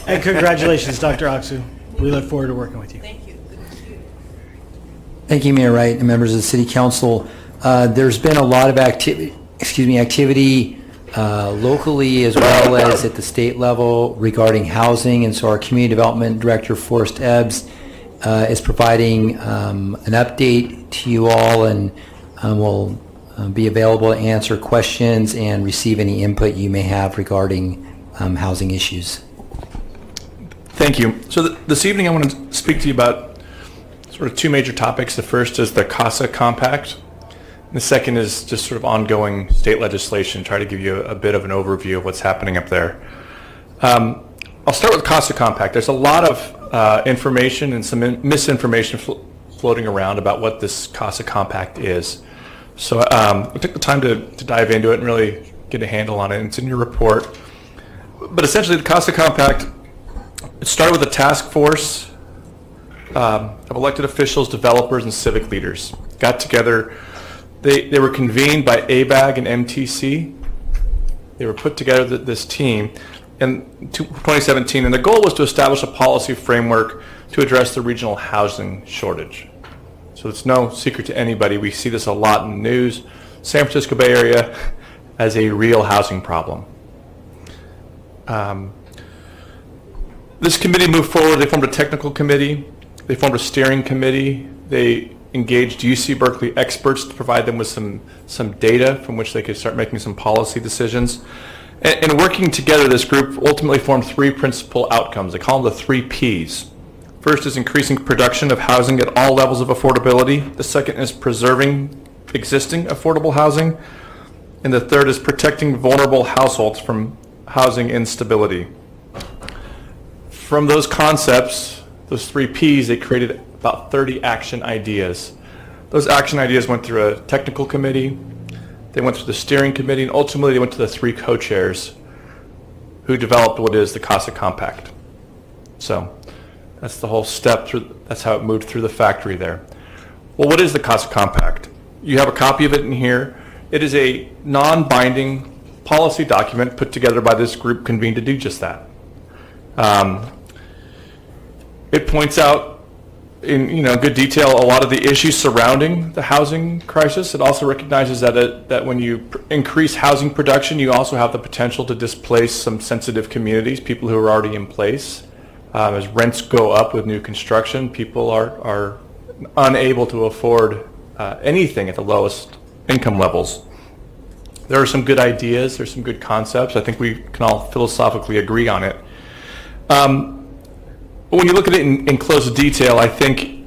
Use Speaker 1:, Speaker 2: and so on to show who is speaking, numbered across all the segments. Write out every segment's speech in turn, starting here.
Speaker 1: And congratulations, Dr. Aksu. We look forward to working with you.
Speaker 2: Thank you.
Speaker 3: Thank you, Mayor Wright and members of the City Council. There's been a lot of activity locally as well as at the state level regarding housing, and so our Community Development Director, Forrest Ebbs, is providing an update to you all, and will be available to answer questions and receive any input you may have regarding housing issues.
Speaker 4: Thank you. So this evening I want to speak to you about sort of two major topics. The first is the CASA Compact. And the second is just sort of ongoing state legislation, try to give you a bit of an overview of what's happening up there. I'll start with CASA Compact. There's a lot of information and some misinformation floating around about what this CASA Compact is. So I took the time to dive into it and really get a handle on it. It's in your report. But essentially the CASA Compact, it started with a task force of elected officials, developers, and civic leaders. Got together. They were convened by ABAG and MTC. They were put together, this team, in 2017, and the goal was to establish a policy framework to address the regional housing shortage. So it's no secret to anybody. We see this a lot in the news. San Francisco Bay Area has a real housing problem. This committee moved forward. They formed a technical committee. They formed a steering committee. They engaged UC Berkeley experts to provide them with some data from which they could start making some policy decisions. And working together, this group ultimately formed three principal outcomes. They call them the 3 Ps. First is increasing production of housing at all levels of affordability. The second is preserving existing affordable housing. And the third is protecting vulnerable households from housing instability. From those concepts, those 3 Ps, they created about 30 action ideas. Those action ideas went through a technical committee, they went through the steering committee, and ultimately they went to the 3 co-chairs who developed what is the CASA Compact. So that's the whole step through, that's how it moved through the factory there. Well, what is the CASA Compact? You have a copy of it in here. It is a non-binding policy document put together by this group convened to do just that. It points out in good detail a lot of the issues surrounding the housing crisis. It also recognizes that when you increase housing production, you also have the potential to displace some sensitive communities, people who are already in place. As rents go up with new construction, people are unable to afford anything at the lowest income levels. There are some good ideas, there's some good concepts. I think we can all philosophically agree on it. When you look at it in close detail, I think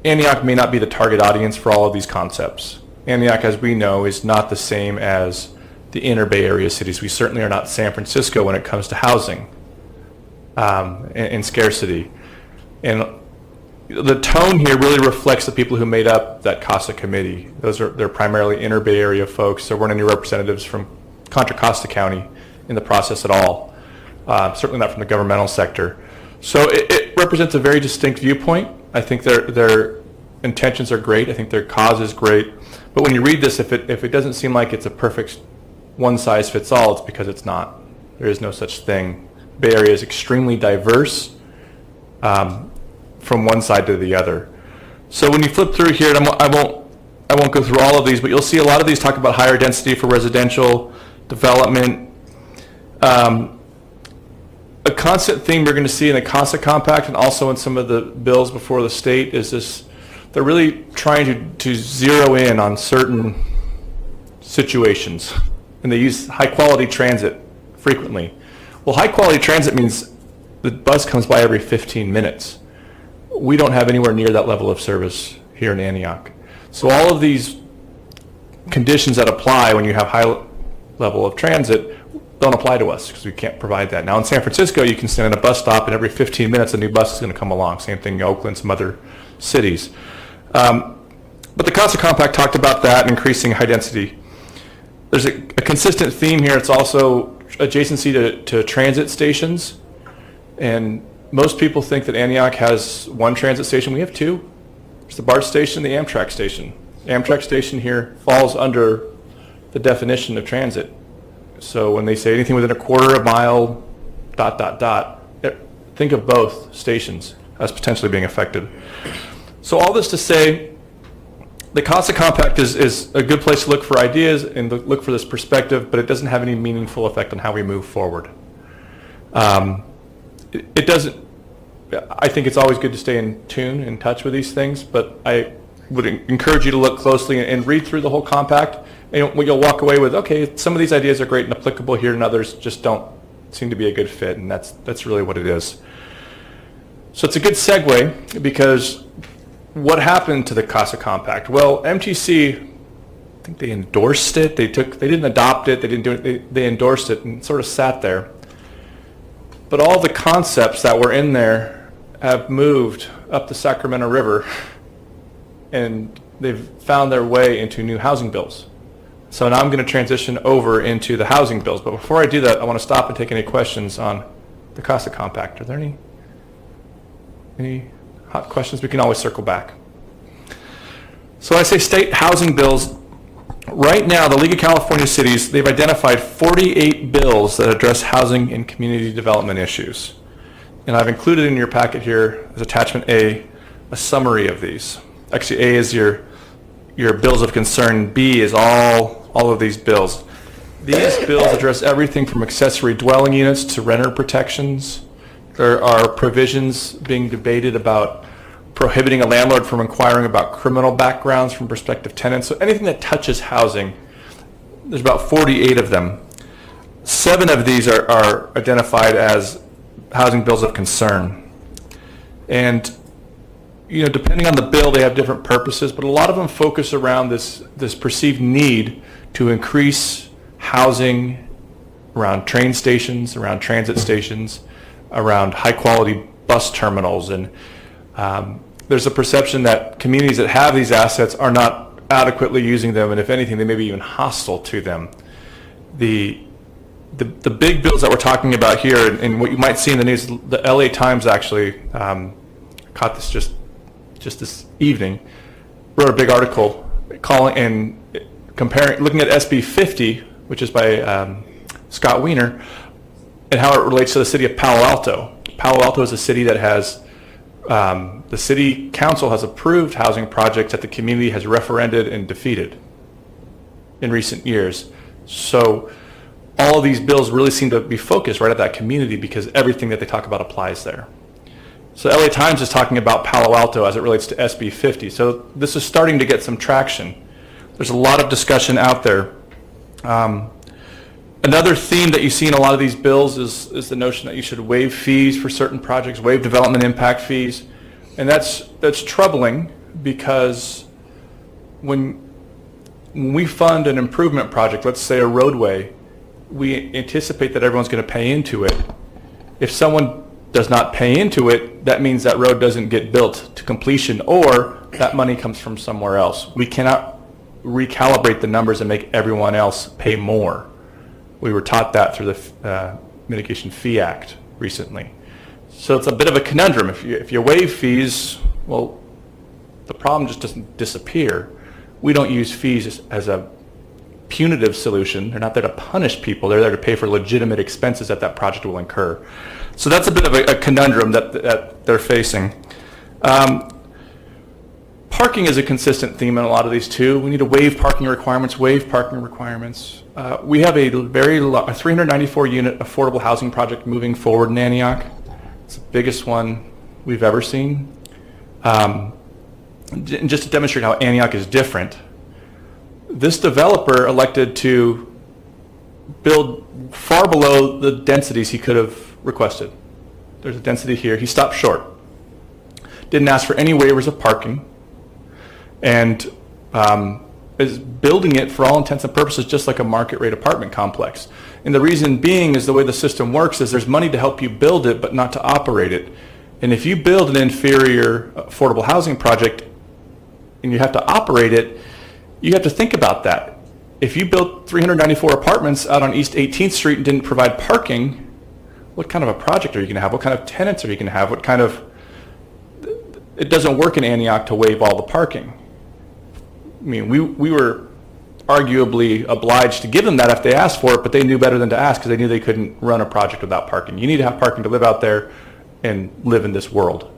Speaker 4: Antioch may not be the target audience for all of these concepts. Antioch, as we know, is not the same as the inner Bay Area cities. We certainly are not San Francisco when it comes to housing and scarcity. And the tone here really reflects the people who made up that CASA committee. They're primarily inner Bay Area folks. There weren't any representatives from Contra Costa County in the process at all. Certainly not from the governmental sector. So it represents a very distinct viewpoint. I think their intentions are great. I think their cause is great. But when you read this, if it doesn't seem like it's a perfect one-size-fits-all, it's because it's not. There is no such thing. Bay Area is extremely diverse from one side to the other. So when you flip through here, and I won't go through all of these, but you'll see a lot of these talk about higher density for residential development. A constant theme we're going to see in the CASA Compact and also in some of the bills before the state is this: they're really trying to zero in on certain situations, and they use high quality transit frequently. Well, high quality transit means the bus comes by every 15 minutes. We don't have anywhere near that level of service here in Antioch. So all of these conditions that apply when you have high level of transit don't apply to us because we can't provide that. Now in San Francisco, you can stand at a bus stop and every 15 minutes a new bus is going to come along. Same thing in Oakland, some other cities. But the CASA Compact talked about that and increasing high density. There's a consistent theme here. It's also adjacency to transit stations. And most people think that Antioch has one transit station. We have two. There's the BART station, the Amtrak station. The Amtrak station here falls under the definition of transit. So when they say anything within a quarter of a mile, think of both stations as potentially being affected. So all this to say, the CASA Compact is a good place to look for ideas and look for this perspective, but it doesn't have any meaningful effect on how we move forward. It doesn't. I think it's always good to stay in tune, in touch with these things, but I would encourage you to look closely and read through the whole compact, and you'll walk away with, okay, some of these ideas are great and applicable here, and others just don't seem to be a good fit, and that's really what it is. So it's a good segue, because what happened to the CASA Compact? Well, MTC, I think they endorsed it. They didn't adopt it. They didn't do it. They endorsed it and sort of sat there. But all the concepts that were in there have moved up the Sacramento River, and they've found their way into new housing bills. So now I'm going to transition over into the housing bills. But before I do that, I want to stop and take any questions on the CASA Compact. Are there any hot questions? We can always circle back. So I say state housing bills. Right now, the League of California Cities, they've identified 48 bills that address housing and community development issues. And I've included in your packet here as attachment A summary of these. Actually, A is your bills of concern. B is all of these bills. These bills address everything from accessory dwelling units to renter protections. There are provisions being debated about prohibiting a landlord from inquiring about criminal backgrounds from prospective tenants. So anything that touches housing, there's about 48 of them. 7 of these are identified as housing bills of concern. And, depending on the bill, they have different purposes, but a lot of them focus around this perceived need to increase housing around train stations, around transit stations, around high-quality bus terminals, and there's a perception that communities that have these assets are not adequately using them, and if anything, they may be even hostile to them. The big bills that we're talking about here, and what you might see in the news, the LA Times actually caught this just this evening, wrote a big article calling and looking at SB 50, which is by Scott Wiener, and how it relates to the city of Palo Alto. Palo Alto is a city that has the city council has approved housing projects that the community has referended and defeated in recent years. So all of these bills really seem to be focused right at that community because everything that they talk about applies there. So LA Times is talking about Palo Alto as it relates to SB 50. So this is starting to get some traction. There's a lot of discussion out there. Another theme that you see in a lot of these bills is the notion that you should waive fees for certain projects, waive development impact fees. And that's troubling because when we fund an improvement project, let's say a roadway, we anticipate that everyone's going to pay into it. If someone does not pay into it, that means that road doesn't get built to completion, or that money comes from somewhere else. We cannot recalibrate the numbers and make everyone else pay more. We were taught that through the Mitigation Fee Act recently. So it's a bit of a conundrum. If you waive fees, well, the problem just doesn't disappear. We don't use fees as a punitive solution. They're not there to punish people. They're there to pay for legitimate expenses that project will incur. So that's a bit of a conundrum that they're facing. Parking is a consistent theme in a lot of these too. We need to waive parking requirements. We have a 394 unit affordable housing project moving forward in Antioch. It's the biggest one we've ever seen. And just to demonstrate how Antioch is different, this developer elected to build far below the densities he could have requested. There's a density here. He stopped short. Didn't ask for any waivers of parking. And is building it for all intents and purposes just like a market rate apartment complex. And the reason being is the way the system works is there's money to help you build it but not to operate it. And if you build an inferior affordable housing project and you have to operate it, you have to think about that. If you built 394 apartments out on East 18th Street and didn't provide parking, what kind of a project are you going to have? What kind of tenants are you going to have? It doesn't work in Antioch to waive all the parking. I mean, we were arguably obliged to give them that if they asked for it, but they knew better than to ask because they knew they couldn't run a project without parking. You need to have parking to live out there and live in this world.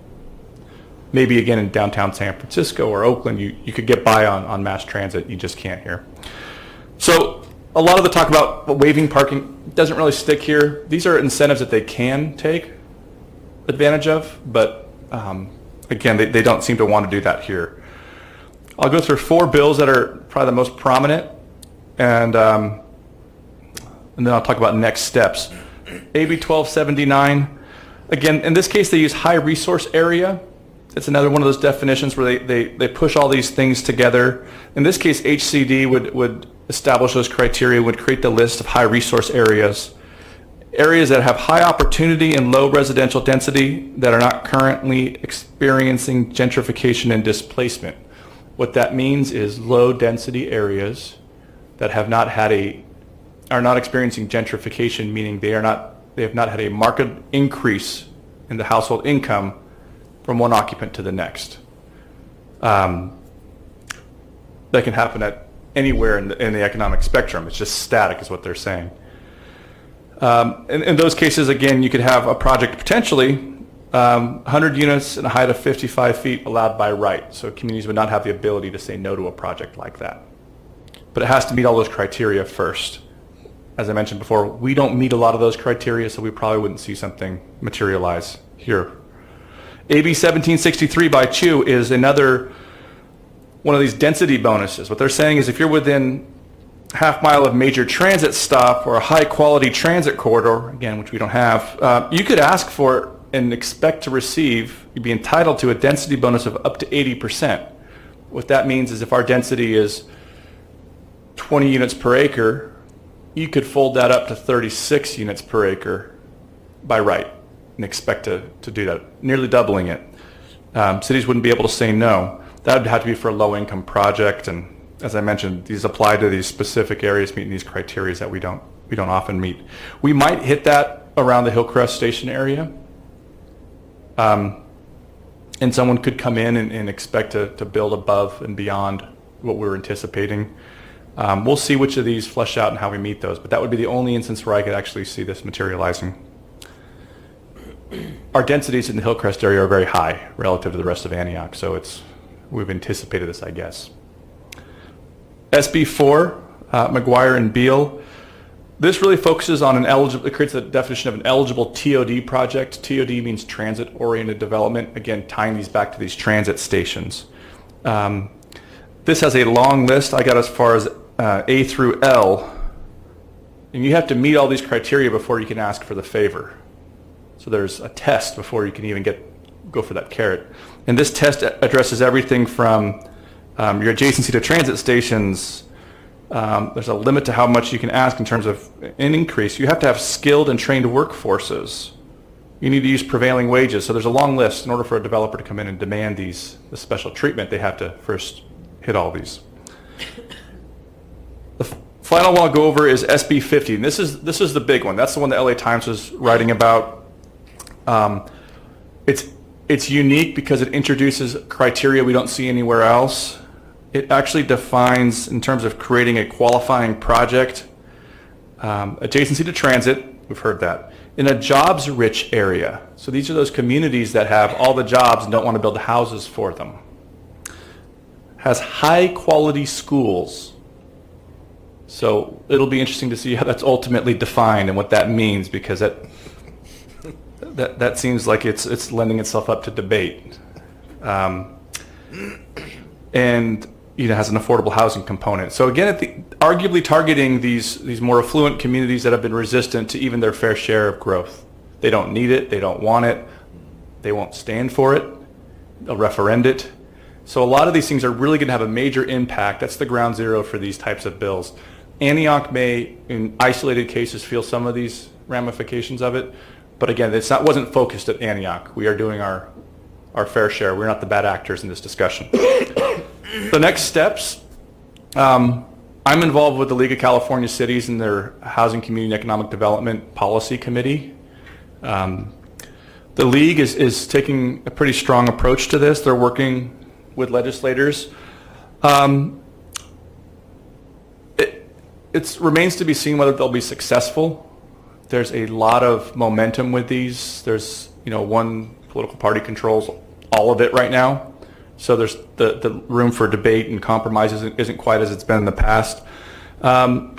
Speaker 4: Maybe again in downtown San Francisco or Oakland, you could get by on mass transit. You just can't here. So a lot of the talk about waiving parking doesn't really stick here. These are incentives that they can take advantage of, but again, they don't seem to want to do that here. I'll go through 4 bills that are probably the most prominent, and then I'll talk about next steps. AB 1279, again, in this case, they use high resource area. It's another one of those definitions where they push all these things together. In this case, HCD would establish those criteria, would create the list of high resource areas. Areas that have high opportunity and low residential density that are not currently experiencing gentrification and displacement. What that means is low density areas that are not experiencing gentrification, meaning they have not had a marked increase in the household income from one occupant to the next. That can happen at anywhere in the economic spectrum. It's just static is what they're saying. In those cases, again, you could have a project potentially 100 units and a height of 55 feet allowed by right. So communities would not have the ability to say no to a project like that. But it has to meet all those criteria first. As I mentioned before, we don't meet a lot of those criteria, so we probably wouldn't see something materialize here. AB 1763 by Chu is another one of these density bonuses. What they're saying is if you're within half mile of major transit stop or a high quality transit corridor, again, which we don't have, you could ask for and expect to receive, you'd be entitled to a density bonus of up to 80%. What that means is if our density is 20 units per acre, you could fold that up to 36 units per acre by right and expect to do that, nearly doubling it. Cities wouldn't be able to say no. That would have to be for a low income project, and as I mentioned, these apply to these specific areas meeting these criteria that we don't often meet. We might hit that around the Hillcrest Station area, and someone could come in and expect to build above and beyond what we're anticipating. We'll see which of these flesh out and how we meet those, but that would be the only instance where I could actually see this materializing. Our densities in the Hillcrest area are very high relative to the rest of Antioch, so we've anticipated this, I guess. SB 4, McGuire and Beal. This really focuses on it creates a definition of an eligible TOD project. TOD means transit-oriented development. Again, tying these back to these transit stations. This has a long list. I got as far as A through L. And you have to meet all these criteria before you can ask for the favor. So there's a test before you can even go for that carrot. And this test addresses everything from your adjacency to transit stations. There's a limit to how much you can ask in terms of an increase. You have to have skilled and trained workforces. You need to use prevailing wages. So there's a long list. In order for a developer to come in and demand the special treatment, they have to first hit all these. The final one I'll go over is SB 50. And this is the big one. That's the one the LA Times was writing about. It's unique because it introduces criteria we don't see anywhere else. It actually defines, in terms of creating a qualifying project, adjacency to transit, we've heard that, in a jobs-rich area. So these are those communities that have all the jobs and don't want to build houses for them. Has high-quality schools. So it'll be interesting to see how that's ultimately defined and what that means, because that seems like it's lending itself up to debate. And has an affordable housing component. So again, arguably targeting these more affluent communities that have been resistant to even their fair share of growth. They don't need it, they don't want it, they won't stand for it, they'll referend it. So a lot of these things are really going to have a major impact. That's the ground zero for these types of bills. Antioch may, in isolated cases, feel some of these ramifications of it, but again, wasn't focused at Antioch. We are doing our fair share. We're not the bad actors in this discussion. The next steps, I'm involved with the League of California Cities and their Housing, Community, and Economic Development Policy Committee. The League is taking a pretty strong approach to this. They're working with legislators. it remains to be seen whether they'll be successful. There's a lot of momentum with these. There's, one political party controls all of it right now. So there's the room for debate and compromise isn't quite as it's been in the past. The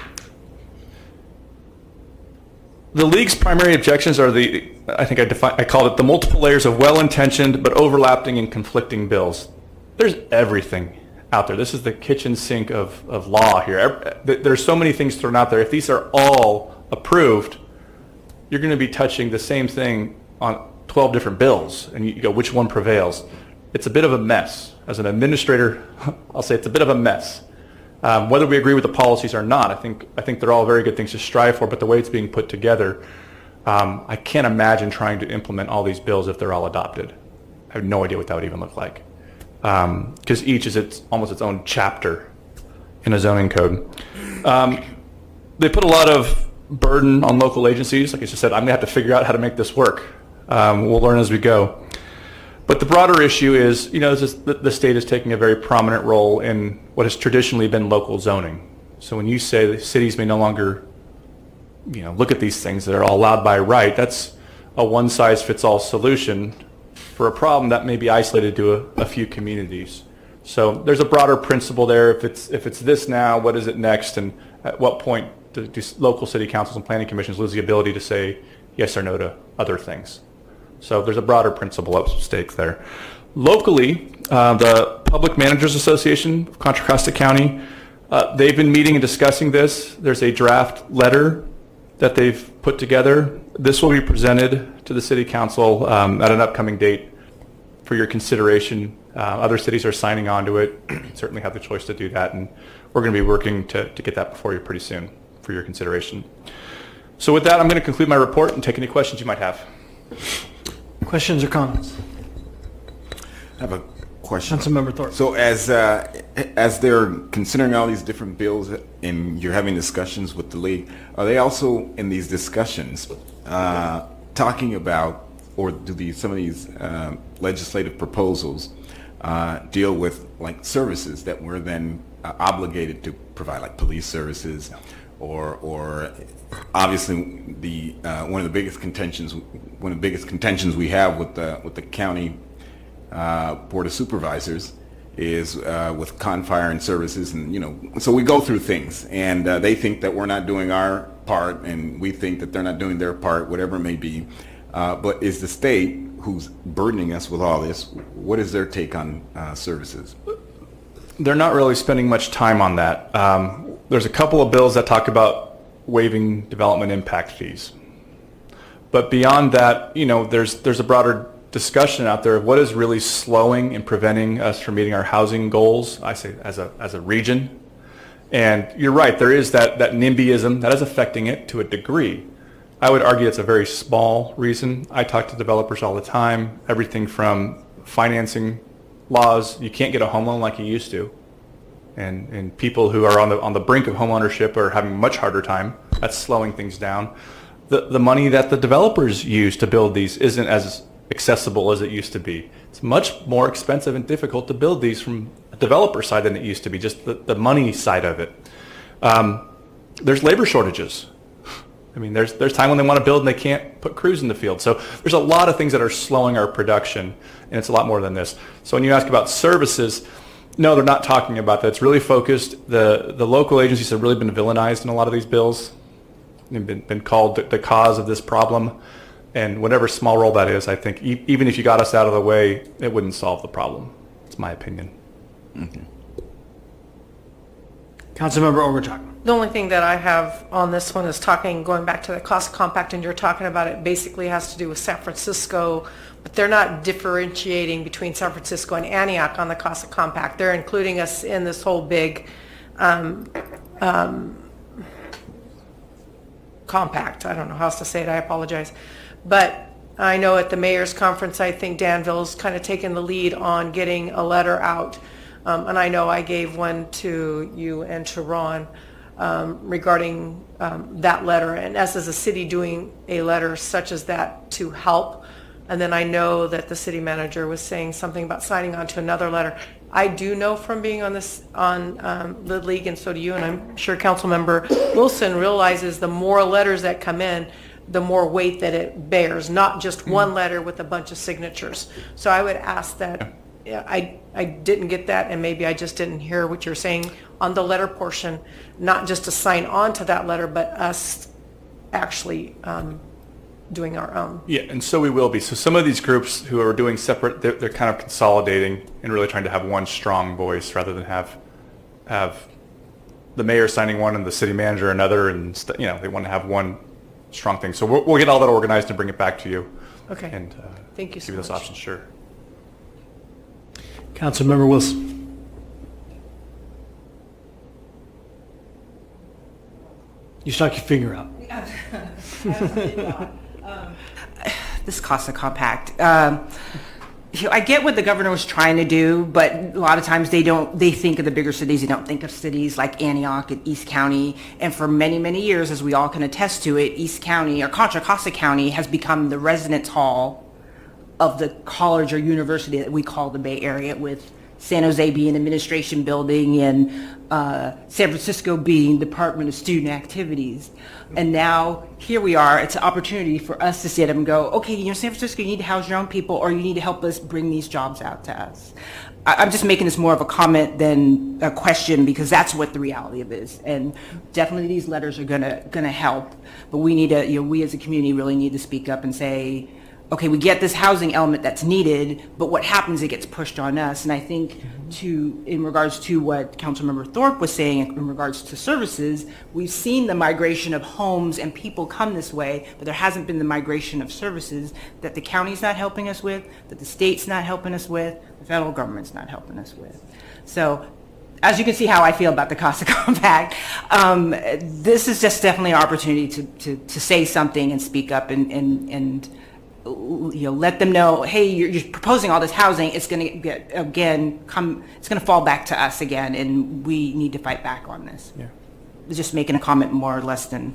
Speaker 4: league's primary objections are I called it the multiple layers of well-intentioned but overlapping and conflicting bills. There's everything out there. This is the kitchen sink of law here. There's so many things thrown out there. If these are all approved, you're going to be touching the same thing on 12 different bills, and you go, which one prevails? It's a bit of a mess. As an administrator, I'll say it's a bit of a mess. Whether we agree with the policies or not, I think they're all very good things to strive for, but the way it's being put together, I can't imagine trying to implement all these bills if they're all adopted. I have no idea what that would even look like. Because each is almost its own chapter in a zoning code. They put a lot of burden on local agencies. Like I just said, I'm going to have to figure out how to make this work. We'll learn as we go. But the broader issue is, the state is taking a very prominent role in what has traditionally been local zoning. So when you say the cities may no longer, look at these things that are all allowed by right, that's a one-size-fits-all solution for a problem that may be isolated to a few communities. So there's a broader principle there. If it's this now, what is it next? And at what point do local city councils and planning commissions lose the ability to say yes or no to other things? So there's a broader principle at stake there. Locally, the Public Managers Association of Contra Costa County, they've been meeting and discussing this. There's a draft letter that they've put together. This will be presented to the City Council at an upcoming date for your consideration. Other cities are signing on to it. You certainly have the choice to do that, and we're going to be working to get that before you pretty soon for your consideration. So with that, I'm going to conclude my report and take any questions you might have.
Speaker 1: Questions or comments?
Speaker 2: I have a question.
Speaker 1: Councilmember Thorpe.
Speaker 2: So as they're considering all these different bills and you're having discussions with the league, are they also in these discussions talking about, or do some of these legislative proposals deal with like services that we're then obligated to provide, like police services, or obviously one of the biggest contentions we have with the county Board of Supervisors is with Confire and services, and so we go through things, and they think that we're not doing our part, and we think that they're not doing their part, whatever it may be. But is the state, who's burdening us with all this, what is their take on services?
Speaker 4: They're not really spending much time on that. There's a couple of bills that talk about waiving development impact fees. But beyond that, there's a broader discussion out there of what is really slowing and preventing us from meeting our housing goals, I say as a region. And you're right, there is that NIMBYism that is affecting it to a degree. I would argue it's a very small reason. I talk to developers all the time, everything from financing laws. You can't get a home loan like you used to. And people who are on the brink of home ownership are having a much harder time. That's slowing things down. The money that the developers use to build these isn't as accessible as it used to be. It's much more expensive and difficult to build these from a developer side than it used to be, just the money side of it. There's labor shortages. I mean, there's time when they want to build and they can't put crews in the field. So there's a lot of things that are slowing our production, and it's a lot more than this. So when you ask about services, no, they're not talking about that. It's really focused. The local agencies have really been villainized in a lot of these bills. They've been called the cause of this problem. And whatever small role that is, I think even if you got us out of the way, it wouldn't solve the problem. It's my opinion.
Speaker 2: Okay.
Speaker 1: Councilmember Overtalk.
Speaker 5: The only thing that I have on this one is going back to the CASA Compact, and you're talking about it basically has to do with San Francisco, but they're not differentiating between San Francisco and Antioch on the CASA Compact. They're including us in this whole big compact. I don't know how else to say it. I apologize. But I know at the mayor's conference, I think Danville's kind of taken the lead on getting a letter out. And I know I gave one to you and to Ron regarding that letter. And us as a city doing a letter such as that to help And then I know that the city manager was saying something about signing on to another letter. I do know from being on the league, and so do you, and I'm sure Councilmember Wilson realizes the more letters that come in, the more weight that it bears, not just one letter with a bunch of signatures. So I would ask that, I didn't get that, and maybe I just didn't hear what you're saying on the letter portion, not just to sign on to that letter, but us actually doing our own.
Speaker 4: Yeah, and so we will be. So some of these groups who are doing separate, they're kind of consolidating and really trying to have one strong voice rather than have the mayor signing one and the city manager another, and they want to have one strong thing. So we'll get all that organized and bring it back to you.
Speaker 5: Okay.
Speaker 4: And
Speaker 5: thank you so
Speaker 4: give you those
Speaker 5: much.
Speaker 4: options. Sure.
Speaker 1: Councilmember Wilson. You stuck your finger out.
Speaker 6: This CASA Compact. I get what the governor was trying to do, but a lot of times they think of the bigger cities. They don't think of cities like Antioch and East County. And for many, many years, as we all can attest to it, East County or Contra Costa County has become the residence hall of the college or university that we call the Bay Area, with San Jose being administration building and San Francisco being Department of Student Activities. And now here we are, it's an opportunity for us to sit and go, okay, San Francisco, you need to house your own people, or you need to help us bring these jobs out to us. I'm just making this more of a comment than a question, because that's what the reality of it is. And definitely these letters are gonna help, but we need to, we as a community really need to speak up and say, okay, we get this housing element that's needed, but what happens, it gets pushed on us. And I think in regards to what Councilmember Thorpe was saying in regards to services, we've seen the migration of homes and people come this way, but there hasn't been the migration of services that the county's not helping us with, that the state's not helping us with, the federal government's not helping us with. So as you can see how I feel about the CASA Compact, this is just definitely an opportunity to say something and speak up and let them know, hey, you're proposing all this housing. It's going to it's going to fall back to us again, and we need to fight back on this.
Speaker 4: Yeah.
Speaker 6: Just making a comment more or less than.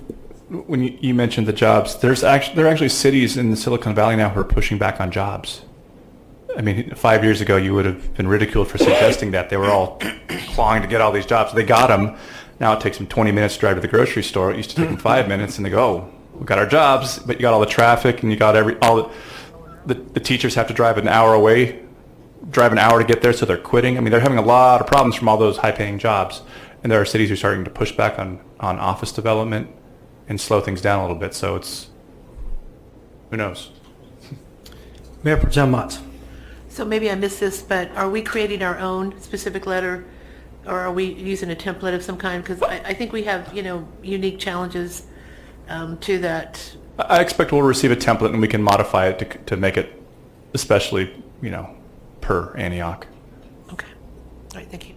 Speaker 4: When you mentioned the jobs, there are actually cities in the Silicon Valley now who are pushing back on jobs. I mean, 5 years ago, you would have been ridiculed for suggesting that. They were all clawing to get all these jobs. They got them. Now it takes them 20 minutes to drive to the grocery store. It used to take them 5 minutes, and they go, oh, we got our jobs, but you got all the traffic, and you got the teachers have to drive an hour to get there, so they're quitting. I mean, they're having a lot of problems from all those high-paying jobs, and there are cities who are starting to push back on office development and slow things down a little bit. So it's, who knows?
Speaker 1: Mayor Pro Tem Motz.
Speaker 7: So maybe I missed this, but are we creating our own specific letter, or are we using a template of some kind? Because I think we have, unique challenges to that.
Speaker 4: I expect we'll receive a template and we can modify it to make it especially, per Antioch.
Speaker 7: Okay. All right, thank you.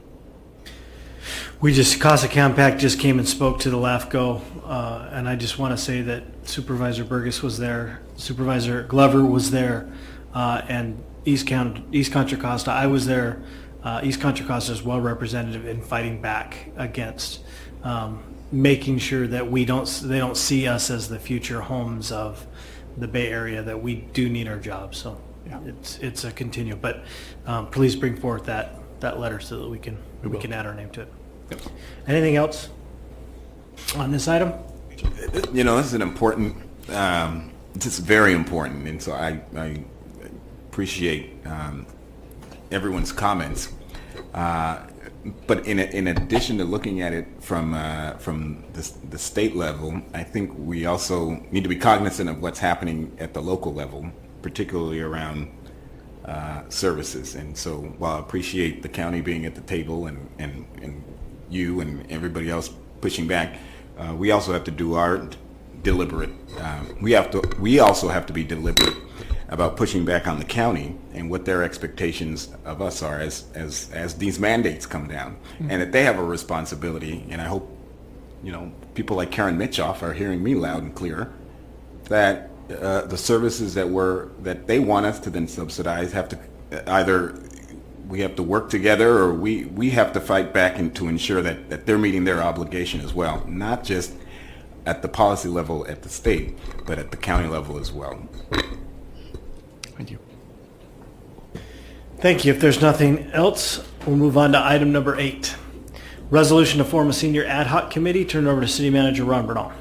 Speaker 1: CASA Compact just came and spoke to the LAFCO, and I just want to say that Supervisor Burgess was there, Supervisor Glover was there, and East Contra Costa, I was there. East Contra Costa is well represented in fighting back against making sure that they don't see us as the future homes of the Bay Area, that we do need our jobs. So yeah, it's a continue. But please bring forth that letter so that we can add our name to it.
Speaker 4: Yep.
Speaker 1: Anything else on this item?
Speaker 2: This is an important, it's very important, and so I appreciate everyone's comments. But in addition to looking at it from the state level, I think we also need to be cognizant of what's happening at the local level, particularly around services. And so while I appreciate the county being at the table and you and everybody else pushing back, we also have to do our deliberate. We also have to be deliberate about pushing back on the county and what their expectations of us are as these mandates come down, and that they have a responsibility. And I hope people like Karen Mitchoff are hearing me loud and clear that the services that they want us to then subsidize have to either we have to work together, or we have to fight back and to ensure that they're meeting their obligation as well, not just at the policy level at the state, but at the county level as well.
Speaker 4: Thank you.
Speaker 1: Thank you. If there's nothing else, we'll move on to item number 8. Resolution to form a senior ad hoc committee. Turn it over to City Manager Ron Bernal.